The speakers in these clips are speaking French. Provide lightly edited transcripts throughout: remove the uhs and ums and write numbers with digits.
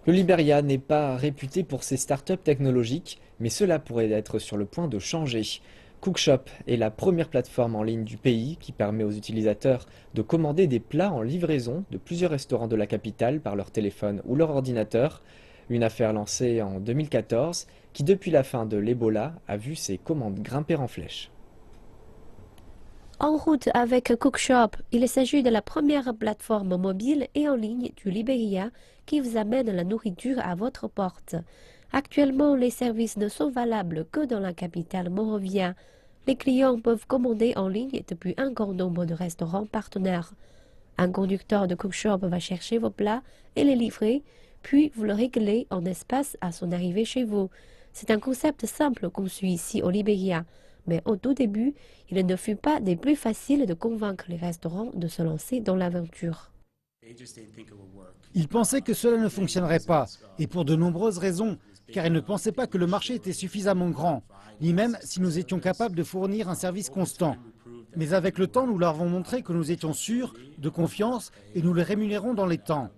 Le Liberia n'est pas réputé pour ses startups technologiques, mais cela pourrait être sur le point de changer. Cookshop est la première plateforme en ligne du pays qui permet aux utilisateurs de commander des plats en livraison de plusieurs restaurants de la capitale par leur téléphone ou leur ordinateur, une affaire lancée en 2014 qui depuis la fin de l'Ebola a vu ses commandes grimper en flèche. En route avec Cookshop, il s'agit de la première plateforme mobile et en ligne du Libéria qui vous amène la nourriture à votre porte. Actuellement, les services ne sont valables que dans la capitale Monrovia. Les clients peuvent commander en ligne depuis un grand nombre de restaurants partenaires. Un conducteur de Cookshop va chercher vos plats et les livrer, puis vous le réglez en espace à son arrivée chez vous. C'est un concept simple conçu ici au Libéria, mais au tout début, il ne fut pas des plus faciles de convaincre les restaurants de se lancer dans l'aventure. Ils pensaient que cela ne fonctionnerait pas, et pour de nombreuses raisons, car ils ne pensaient pas que le marché était suffisamment grand, ni même si nous étions capables de fournir un service constant. Mais avec le temps, nous leur avons montré que nous étions sûrs, de confiance, et nous les rémunérons dans les temps.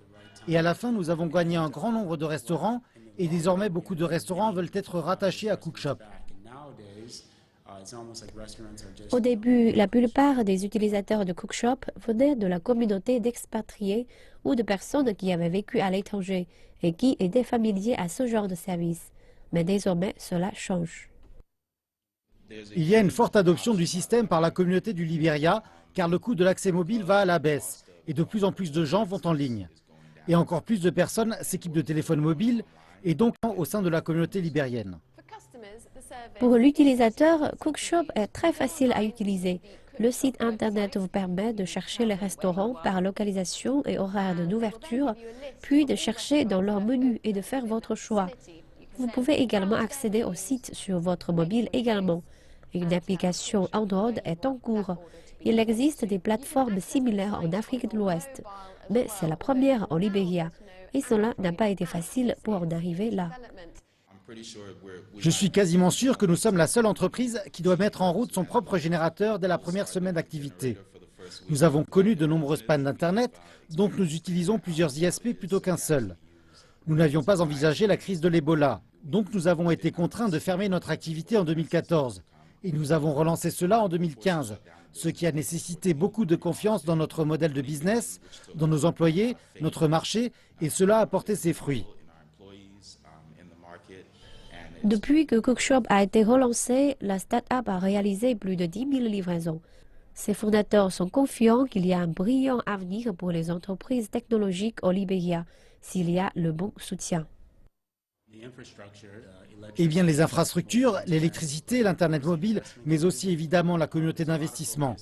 Et à la fin, nous avons gagné un grand nombre de restaurants, et désormais beaucoup de restaurants veulent être rattachés à Cookshop. Au début, la plupart des utilisateurs de Cookshop venaient de la communauté d'expatriés ou de personnes qui avaient vécu à l'étranger et qui étaient familiers à ce genre de service. Mais désormais, cela change. Il y a une forte adoption du système par la communauté du Libéria, car le coût de l'accès mobile va à la baisse, et de plus en plus de gens vont en ligne. Et encore plus de personnes s'équipent de téléphones mobiles, et donc au sein de la communauté libérienne. Pour l'utilisateur, Cookshop est très facile à utiliser. Le site internet vous permet de chercher les restaurants par localisation et horaire d'ouverture, puis de chercher dans leur menu et de faire votre choix. Vous pouvez également accéder au site sur votre mobile également. Une application Android est en cours. Il existe des plateformes similaires en Afrique de l'Ouest, mais c'est la première en Libéria, et cela n'a pas été facile pour en arriver là. Je suis quasiment sûr que nous sommes la seule entreprise qui doit mettre en route son propre générateur dès la première semaine d'activité. Nous avons connu de nombreuses pannes d'Internet, donc nous utilisons plusieurs ISP plutôt qu'un seul. Nous n'avions pas envisagé la crise de l'Ebola, donc nous avons été contraints de fermer notre activité en 2014. Et nous avons relancé cela en 2015, ce qui a nécessité beaucoup de confiance dans notre modèle de business, dans nos employés, notre marché, et cela a porté ses fruits. Depuis que Cookshop a été relancé, la start-up a réalisé plus de 10 000 livraisons. Ses fondateurs sont confiants qu'il y a un brillant avenir pour les entreprises technologiques au Libéria, s'il y a le bon soutien. Eh bien, les infrastructures, l'électricité, l'Internet mobile, mais aussi évidemment la communauté d'investissement.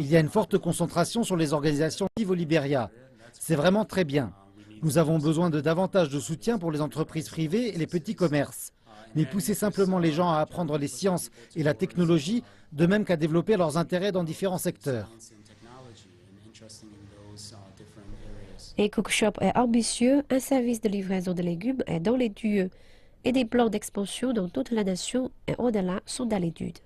Il y a une forte concentration sur les organisations vives au Libéria. C'est vraiment très bien. Nous avons besoin de davantage de soutien pour les entreprises privées et les petits commerces. Mais pousser simplement les gens à apprendre les sciences et la technologie, de même qu'à développer leurs intérêts dans différents secteurs. Et Cookshop est ambitieux, un service de livraison de légumes est dans les tuyaux et des plans d'expansion dans toute la nation et au-delà sont à l'étude.